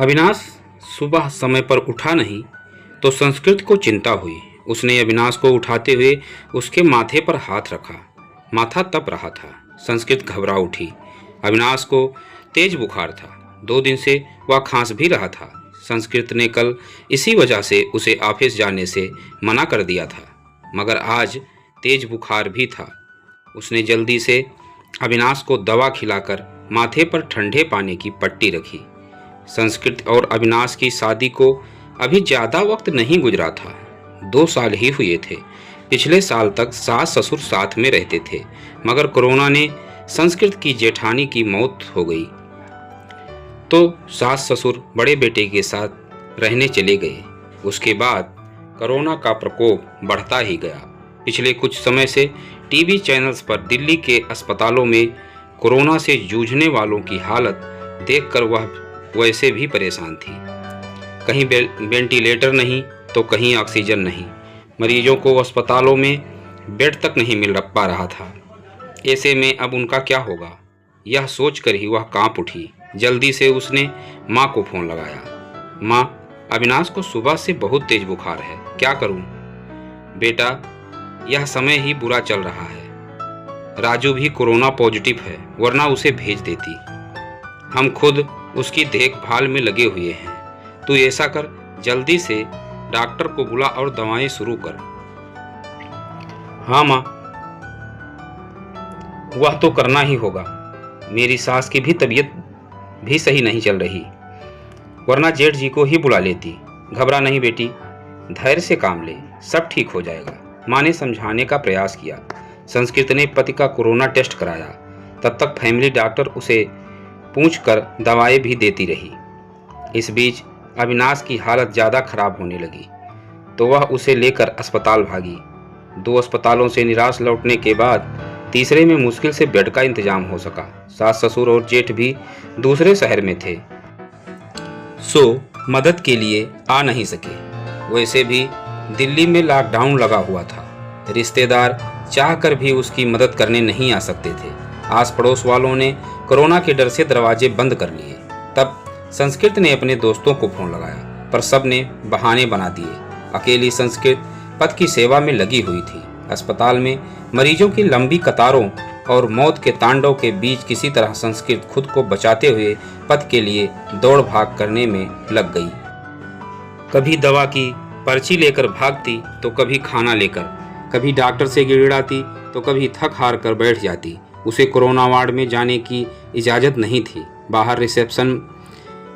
अविनाश सुबह समय पर उठा नहीं तो संस्कृत को चिंता हुई। उसने अविनाश को उठाते हुए उसके माथे पर हाथ रखा। माथा तप रहा था। संस्कृत घबरा उठी। अविनाश को तेज बुखार था। 2 दिन से वह खांस भी रहा था। संस्कृत ने कल इसी वजह से उसे ऑफिस जाने से मना कर दिया था, मगर आज तेज बुखार भी था। उसने जल्दी से अविनाश को दवा खिलाकर माथे पर ठंडे पानी की पट्टी रखी। संस्कृत और अविनाश की शादी को अभी ज़्यादा वक्त नहीं गुजरा था। 2 साल ही हुए थे। पिछले साल तक सास ससुर साथ में रहते थे, मगर कोरोना ने संस्कृत की जेठानी की मौत हो गई तो सास ससुर बड़े बेटे के साथ रहने चले गए। उसके बाद कोरोना का प्रकोप बढ़ता ही गया। पिछले कुछ समय से टीवी चैनल्स पर दिल्ली के अस्पतालों में कोरोना से जूझने वालों की हालत देखकर वह वैसे भी परेशान थी। कहीं वेंटिलेटर नहीं तो कहीं ऑक्सीजन नहीं। मरीजों को अस्पतालों में बेड तक नहीं मिल पा रहा था। ऐसे में अब उनका क्या होगा, यह सोचकर ही वह कांप उठी। जल्दी से उसने माँ को फ़ोन लगाया। माँ, अविनाश को सुबह से बहुत तेज बुखार है, क्या करूँ? बेटा, यह समय ही बुरा चल रहा है। राजू भी कोरोना पॉजिटिव है, वरना उसे भेज देती। हम खुद उसकी देखभाल में लगे हुए हैं। तू ऐसा कर, जल्दी से डॉक्टर को बुला और दवाएं शुरू कर। हाँ माँ, वह तो करना ही होगा। मेरी सास की भी तबीयत भी सही नहीं चल रही, वरना जेठ जी को ही बुला लेती। घबरा नहीं बेटी, धैर्य से काम ले, सब ठीक हो जाएगा। माँ ने समझाने का प्रयास किया। संस्कृत ने पति का कोरोना टेस्ट कराया। तब तक फैमिली डॉक्टर उसे पूछकर दवाएं भी देती रही। इस बीच अविनाश की हालत ज़्यादा खराब होने लगी तो वह उसे लेकर अस्पताल भागी। 2 अस्पतालों से निराश लौटने के बाद तीसरे में मुश्किल से बेड का इंतजाम हो सका। सास ससुर और जेठ भी दूसरे शहर में थे, सो मदद के लिए आ नहीं सके। वैसे भी दिल्ली में लॉकडाउन लगा हुआ था। रिश्तेदार चाहकर भी उसकी मदद करने नहीं आ सकते थे। आस पड़ोस वालों ने कोरोना के डर से दरवाजे बंद कर लिए। तब संस्कृत ने अपने दोस्तों को फ़ोन लगाया, पर सब ने बहाने बना दिए। अकेली संस्कृत पति की सेवा में लगी हुई थी। अस्पताल में मरीजों की लंबी कतारों और मौत के तांडव के बीच किसी तरह संस्कृत खुद को बचाते हुए पति के लिए दौड़ भाग करने में लग गई। कभी दवा की पर्ची लेकर भागती तो कभी खाना लेकर, कभी डॉक्टर से गिड़गिड़ाती तो कभी थक हार कर बैठ जाती। उसे कोरोना वार्ड में जाने की इजाज़त नहीं थी। बाहर रिसेप्शन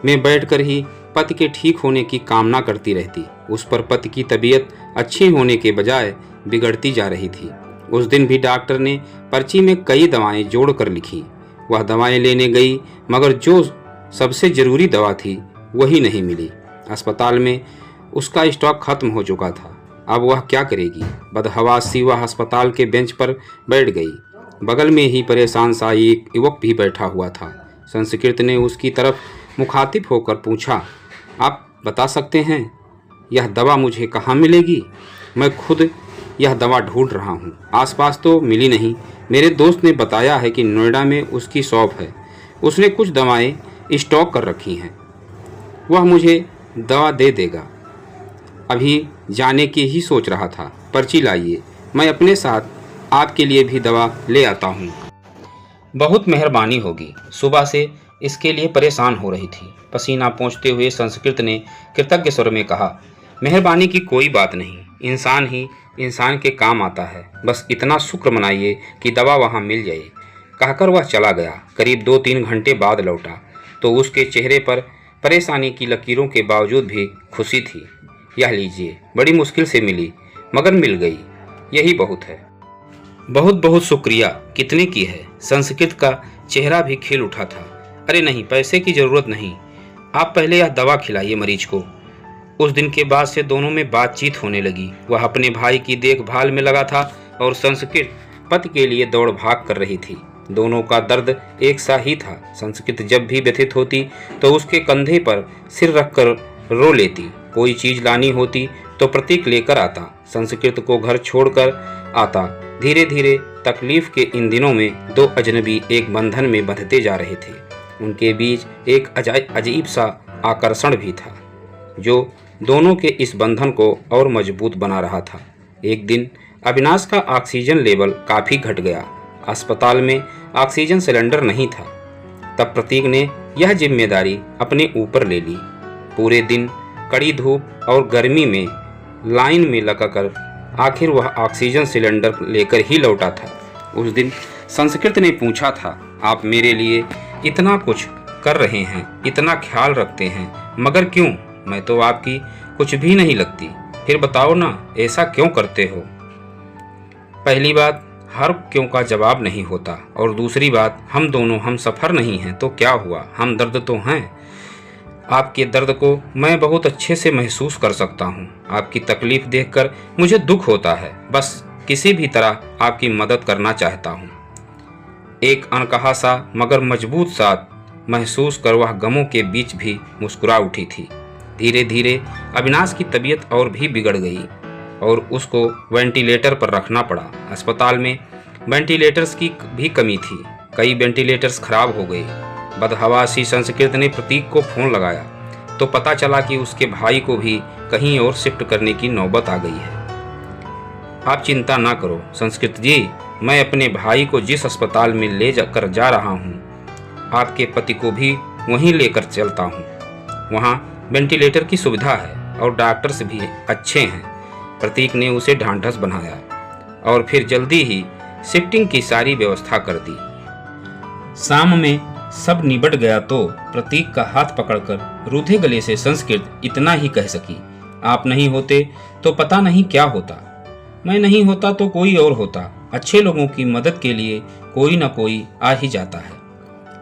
में बैठकर ही पति के ठीक होने की कामना करती रहती। उस पर पति की तबीयत अच्छी होने के बजाय बिगड़ती जा रही थी। उस दिन भी डॉक्टर ने पर्ची में कई दवाएं जोड़कर लिखी। वह दवाएं लेने गई, मगर जो सबसे ज़रूरी दवा थी वही नहीं मिली। अस्पताल में उसका स्टॉक खत्म हो चुका था। अब वह क्या करेगी? बदहवास सी वह अस्पताल के बेंच पर बैठ गई। बगल में ही परेशान सा एक युवक भी बैठा हुआ था। संस्कृत ने उसकी तरफ मुखातिब होकर पूछा, आप बता सकते हैं यह दवा मुझे कहाँ मिलेगी? मैं खुद यह दवा ढूंढ रहा हूँ, आसपास तो मिली नहीं। मेरे दोस्त ने बताया है कि नोएडा में उसकी शॉप है, उसने कुछ दवाएं स्टॉक कर रखी हैं, वह मुझे दवा दे देगा। अभी जाने की ही सोच रहा था। पर्ची लाइए, मैं अपने साथ आपके लिए भी दवा ले आता हूँ। बहुत मेहरबानी होगी। सुबह से इसके लिए परेशान हो रही थी। पसीना पोंछते हुए संस्कृत ने कृतज्ञ स्वर में कहा, मेहरबानी की कोई बात नहीं, इंसान ही इंसान के काम आता है। बस इतना शुक्र मनाइए कि दवा वहाँ मिल जाए। कहकर वह चला गया। करीब 2-3 घंटे बाद लौटा तो उसके चेहरे पर परेशानी की लकीरों के बावजूद भी खुशी थी। यह लीजिए, बड़ी मुश्किल से मिली, मगर मिल गई, यही बहुत है। बहुत बहुत शुक्रिया। कितने की है? संस्कृत का चेहरा भी खिल उठा था। अरे नहीं, पैसे की ज़रूरत नहीं, आप पहले यह दवा खिलाइए मरीज को। उस दिन के बाद से दोनों में बातचीत होने लगी। वह अपने भाई की देखभाल में लगा था और संस्कृत पति के लिए दौड़ भाग कर रही थी। दोनों का दर्द एक सा ही था। संस्कृत जब भी व्यथित होती तो उसके कंधे पर सिर रखकर रो लेती। कोई चीज़ लानी होती तो प्रतीक लेकर आता। संस्कृत को घर छोड़कर आता। धीरे धीरे तकलीफ के इन दिनों में 2 अजनबी एक बंधन में बंधते जा रहे थे। उनके बीच एक अजीब सा आकर्षण भी था, जो दोनों के इस बंधन को और मजबूत बना रहा था। एक दिन अविनाश का ऑक्सीजन लेवल काफ़ी घट गया। अस्पताल में ऑक्सीजन सिलेंडर नहीं था। तब प्रतीक ने यह जिम्मेदारी अपने ऊपर ले ली। पूरे दिन कड़ी धूप और गर्मी में लाइन में लगाकर आखिर वह ऑक्सीजन सिलेंडर लेकर ही लौटा था। उस दिन संस्कृत ने पूछा था, आप मेरे लिए इतना कुछ कर रहे हैं, इतना ख्याल रखते हैं, मगर क्यों? मैं तो आपकी कुछ भी नहीं लगती। फिर बताओ ना, ऐसा क्यों करते हो? पहली बात, हर क्यों का जवाब नहीं होता, और दूसरी बात, हम दोनों हम सफ़र नहीं हैं तो क्या हुआ, हम दर्द तो हैं। आपके दर्द को मैं बहुत अच्छे से महसूस कर सकता हूँ। आपकी तकलीफ़ देखकर मुझे दुख होता है। बस किसी भी तरह आपकी मदद करना चाहता हूँ। एक अनकहा सा मगर मजबूत साथ महसूस कर वह गमों के बीच भी मुस्कुरा उठी थी। धीरे धीरे अविनाश की तबीयत और भी बिगड़ गई और उसको वेंटिलेटर पर रखना पड़ा। अस्पताल में वेंटिलेटर्स की भी कमी थी। कई वेंटिलेटर्स खराब हो गए। बदहवासी संस्कृत ने प्रतीक को फ़ोन लगाया तो पता चला कि उसके भाई को भी कहीं और शिफ्ट करने की नौबत आ गई है। आप चिंता ना करो संस्कृत जी, मैं अपने भाई को जिस अस्पताल में ले जाकर जा रहा हूँ, आपके पति को भी वहीं लेकर चलता हूँ। वहाँ वेंटिलेटर की सुविधा है और डॉक्टर्स भी अच्छे हैं। प्रतीक ने उसे ढांढस बनाया और फिर जल्दी ही शिफ्टिंग की सारी व्यवस्था कर दी। शाम में सब निबट गया तो प्रतीक का हाथ पकड़कर रूधे गले से संस्कृत इतना ही कह सकी, आप नहीं होते तो पता नहीं क्या होता। मैं नहीं होता तो कोई और होता। अच्छे लोगों की मदद के लिए कोई ना कोई आ ही जाता है।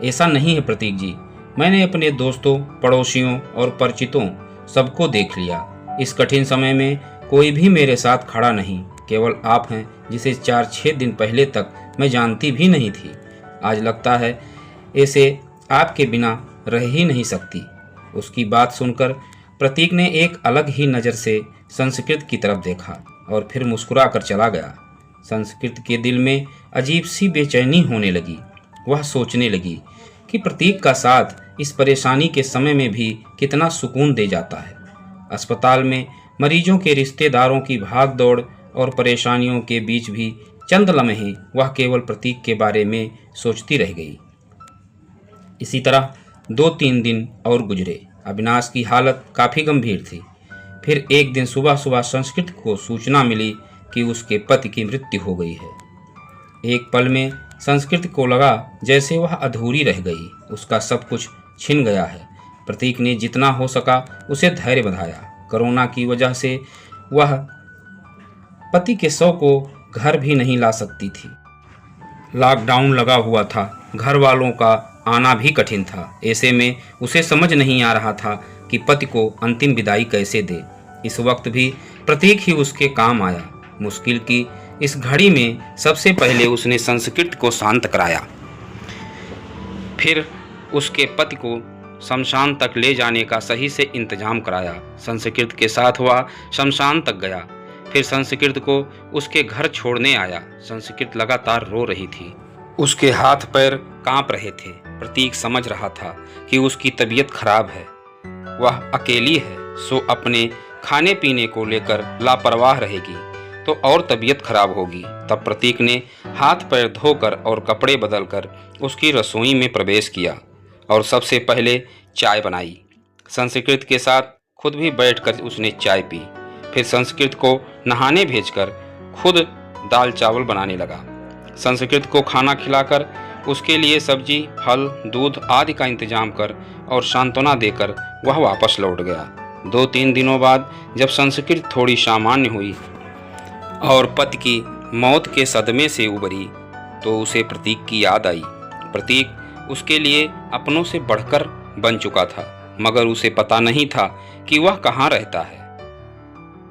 ऐसा नहीं है प्रतीक जी, मैंने अपने दोस्तों, पड़ोसियों और परिचितों सबको देख लिया। इस कठिन समय में कोई भी मेरे साथ खड़ा नहीं। केवल आप हैं, जिसे 4-6 दिन पहले तक मैं जानती भी नहीं थी। आज लगता है ऐसे आपके बिना रह ही नहीं सकती। उसकी बात सुनकर प्रतीक ने एक अलग ही नज़र से संस्कृत की तरफ देखा और फिर मुस्कुरा कर चला गया। संस्कृत के दिल में अजीब सी बेचैनी होने लगी। वह सोचने लगी कि प्रतीक का साथ इस परेशानी के समय में भी कितना सुकून दे जाता है। अस्पताल में मरीजों के रिश्तेदारों की भाग दौड़ और परेशानियों के बीच भी चंद लम्हे वह केवल प्रतीक के बारे में सोचती रह गई। इसी तरह 2-3 दिन और गुजरे। अविनाश की हालत काफ़ी गंभीर थी। फिर एक दिन सुबह सुबह संस्कृत को सूचना मिली कि उसके पति की मृत्यु हो गई है। एक पल में संस्कृत को लगा जैसे वह अधूरी रह गई, उसका सब कुछ छिन गया है। प्रतीक ने जितना हो सका उसे धैर्य बंधाया। कोरोना की वजह से वह पति के शव को घर भी नहीं ला सकती थी। लॉकडाउन लगा हुआ था, घर वालों का आना भी कठिन था। ऐसे में उसे समझ नहीं आ रहा था कि पति को अंतिम विदाई कैसे दे। इस वक्त भी प्रतीक ही उसके काम आया। मुश्किल की इस घड़ी में सबसे पहले उसने संस्कृत को शांत कराया। फिर उसके पति को शमशान तक ले जाने का सही से इंतजाम कराया। संस्कृत के साथ वह शमशान तक गया। फिर संस्कृत को उसके घर छोड़ने आया। संस्कृत लगातार रो रही थी। उसके हाथ पैर कांप रहे थे। प्रतीक समझ रहा था कि उसकी तबीयत खराब है, वह अकेली है, सो अपने खाने पीने को लेकर लापरवाह रहेगी तो और तबीयत खराब होगी। तब प्रतीक ने हाथ पैर धोकर और कपड़े बदलकर उसकी रसोई में प्रवेश किया और सबसे पहले चाय बनाई। संस्कृत के साथ खुद भी बैठकर उसने चाय पी। फिर संस्कृत को नहाने भेजकर खुद दाल चावल बनाने लगा। संस्कृत को खाना खिलाकर उसके लिए सब्जी, फल, दूध आदि का इंतजाम कर और सांत्वना देकर वह वापस लौट गया। 2-3 दिनों बाद जब संस्कृत थोड़ी सामान्य हुई और पति की मौत के सदमे से उबरी तो उसे प्रतीक की याद आई। प्रतीक उसके लिए अपनों से बढ़कर बन चुका था, मगर उसे पता नहीं था कि वह कहाँ रहता है,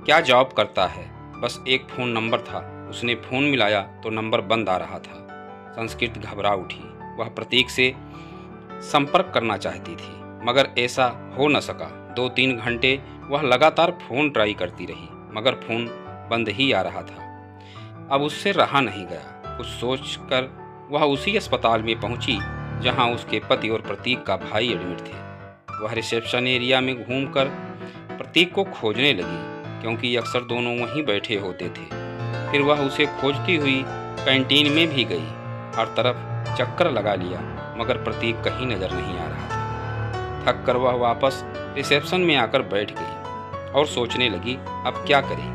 क्या जॉब करता है। बस एक फ़ोन नंबर था। उसने फ़ोन मिलाया तो नंबर बंद आ रहा था। संस्कृत घबरा उठी। वह प्रतीक से संपर्क करना चाहती थी, मगर ऐसा हो न सका। 2-3 घंटे वह लगातार फ़ोन ट्राई करती रही, मगर फ़ोन बंद ही आ रहा था। अब उससे रहा नहीं गया। कुछ सोचकर वह उसी अस्पताल में पहुंची जहां उसके पति और प्रतीक का भाई एडमिट थे। वह रिसेप्शन एरिया में घूमकर प्रतीक को खोजने लगी, क्योंकि अक्सर दोनों वहीं बैठे होते थे। फिर वह उसे खोजती हुई कैंटीन में भी गई। हर तरफ चक्कर लगा लिया, मगर प्रतीक कहीं नजर नहीं आ रहा था। थक कर वह वापस रिसेप्शन में आकर बैठ गई और सोचने लगी अब क्या करे।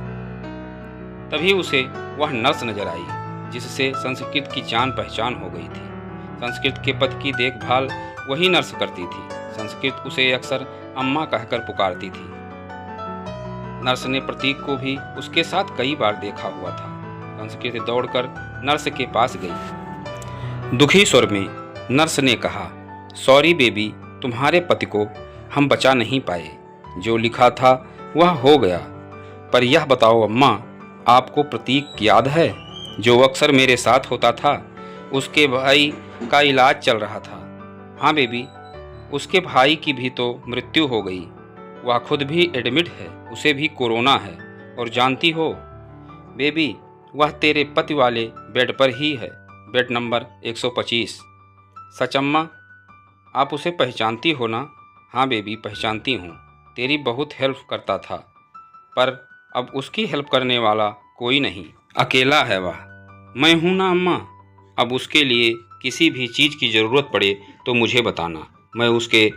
तभी उसे वह नर्स नजर आई, जिससे संस्कृत की जान पहचान हो गई थी। संस्कृत के पद की देखभाल वही नर्स करती थी। संस्कृत उसे अक्सर अम्मा कहकर पुकारती थी। नर्स ने प्रतीक को भी उसके साथ कई बार देखा हुआ था। संस्कृत दौड़कर नर्स के पास गई। दुखी स्वर में नर्स ने कहा, सॉरी बेबी, तुम्हारे पति को हम बचा नहीं पाए। जो लिखा था वह हो गया। पर यह बताओ अम्मा, आपको प्रतीक याद है, जो अक्सर मेरे साथ होता था? उसके भाई का इलाज चल रहा था। हाँ बेबी, उसके भाई की भी तो मृत्यु हो गई। वह खुद भी एडमिट है, उसे भी कोरोना है। और जानती हो बेबी, वह तेरे पति वाले बेड पर ही है, बेड नंबर 125। सच अम्मा, आप उसे पहचानती हो ना? हाँ बेबी, पहचानती हूँ। तेरी बहुत हेल्प करता था, पर अब उसकी हेल्प करने वाला कोई नहीं, अकेला है वह। मैं हूँ ना अम्मा। अब उसके लिए किसी भी चीज़ की ज़रूरत पड़े तो मुझे बताना, मैं उसके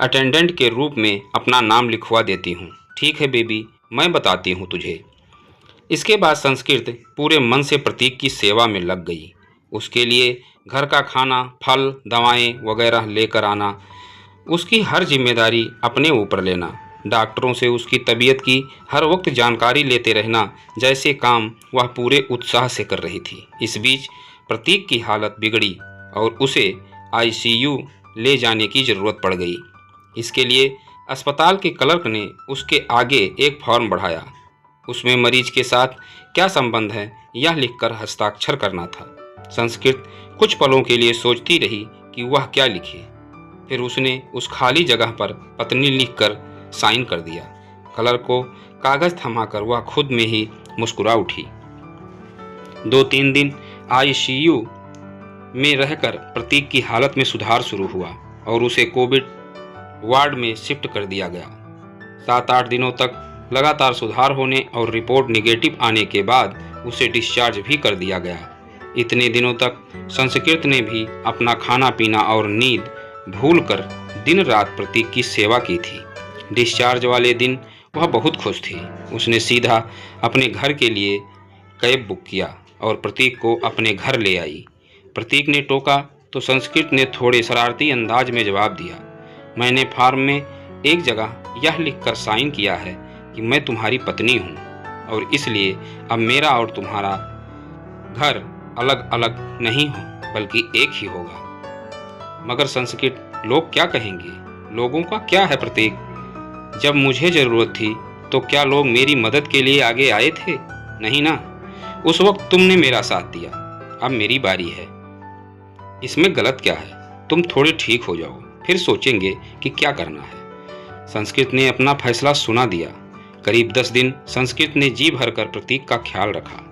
अटेंडेंट के रूप में अपना नाम लिखवा देती हूँ। ठीक है बेबी, मैं बताती हूँ तुझे। इसके बाद संस्कृत पूरे मन से प्रतीक की सेवा में लग गई। उसके लिए घर का खाना, फल, दवाएं वगैरह लेकर आना, उसकी हर जिम्मेदारी अपने ऊपर लेना, डॉक्टरों से उसकी तबीयत की हर वक्त जानकारी लेते रहना, जैसे काम वह पूरे उत्साह से कर रही थी। इस बीच प्रतीक की हालत बिगड़ी और उसे आईसीयू ले जाने की ज़रूरत पड़ गई। इसके लिए अस्पताल के क्लर्क ने उसके आगे एक फॉर्म बढ़ाया। उसमें मरीज के साथ क्या संबंध है यह लिखकर हस्ताक्षर करना था। संस्कृत कुछ पलों के लिए सोचती रही कि वह क्या लिखे। फिर उसने उस खाली जगह पर पत्नी लिखकर साइन कर दिया। क्लर्क को कागज़ थमाकर वह खुद में ही मुस्कुरा उठी। 2-3 दिन आईसीयू में रहकर प्रतीक की हालत में सुधार शुरू हुआ और उसे कोविड वार्ड में शिफ्ट कर दिया गया। 7-8 दिनों तक लगातार सुधार होने और रिपोर्ट निगेटिव आने के बाद उसे डिस्चार्ज भी कर दिया गया। इतने दिनों तक संस्कृत ने भी अपना खाना पीना और नींद भूलकर दिन रात प्रतीक की सेवा की थी। डिस्चार्ज वाले दिन वह बहुत खुश थी। उसने सीधा अपने घर के लिए कैब बुक किया और प्रतीक को अपने घर ले आई। प्रतीक ने टोका तो संस्कृत ने थोड़े शरारती अंदाज में जवाब दिया, मैंने फॉर्म में एक जगह यह लिखकर साइन किया है कि मैं तुम्हारी पत्नी हूँ और इसलिए अब मेरा और तुम्हारा घर अलग अलग नहीं हो बल्कि एक ही होगा। मगर संस्कृत, लोग क्या कहेंगे? लोगों का क्या है प्रतीक? जब मुझे ज़रूरत थी तो क्या लोग मेरी मदद के लिए आगे आए थे? नहीं ना। उस वक्त तुमने मेरा साथ दिया, अब मेरी बारी है। इसमें गलत क्या है? तुम थोड़े ठीक हो जाओ, फिर सोचेंगे कि क्या करना है। संस्कृत ने अपना फैसला सुना दिया। करीब 10 दिन संस्कृत ने जी भरकर प्रतीक का ख्याल रखा।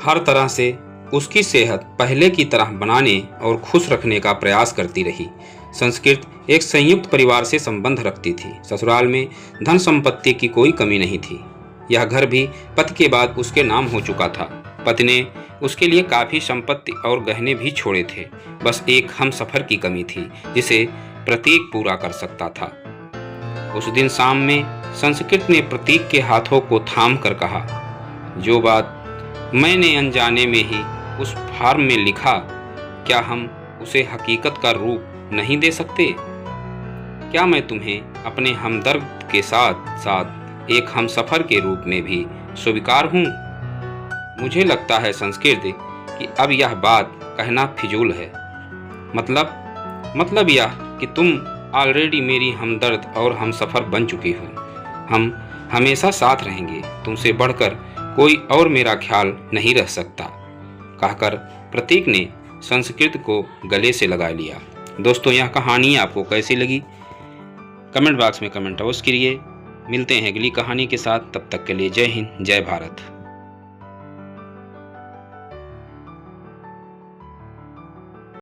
हर तरह से उसकी सेहत पहले की तरह बनाने और खुश रखने का प्रयास करती रही। संस्कृत एक संयुक्त परिवार से संबंध रखती थी। ससुराल में धन संपत्ति की कोई कमी नहीं थी। यह घर भी पति के बाद उसके नाम हो चुका था। पति ने उसके लिए काफ़ी संपत्ति और गहने भी छोड़े थे। बस एक हमसफ़र की कमी थी जिसे प्रतीक पूरा कर सकता था। उस दिन शाम में संस्कृत ने प्रतीक के हाथों को थाम कर कहा, जो बात मैंने अनजाने में ही उस फॉर्म में लिखा, क्या हम उसे हकीकत का रूप नहीं दे सकते? क्या मैं तुम्हें अपने हमदर्द के साथ साथ एक हमसफ़र के रूप में भी स्वीकार हूँ? मुझे लगता है संस्कृत कि अब यह बात कहना फिजूल है। मतलब यह कि तुम ऑलरेडी मेरी हमदर्द और हमसफ़र बन चुकी हो। हम हमेशा साथ रहेंगे। तुमसे बढ़कर कोई और मेरा ख्याल नहीं रह सकता, कहकर प्रतीक ने संस्कृत को गले से लगा लिया। दोस्तों, यह कहानी आपको कैसी लगी? कमेंट बॉक्स में कमेंट अवश्य करिए। मिलते हैं अगली कहानी के साथ। तब तक के लिए जय हिंद, जय भारत।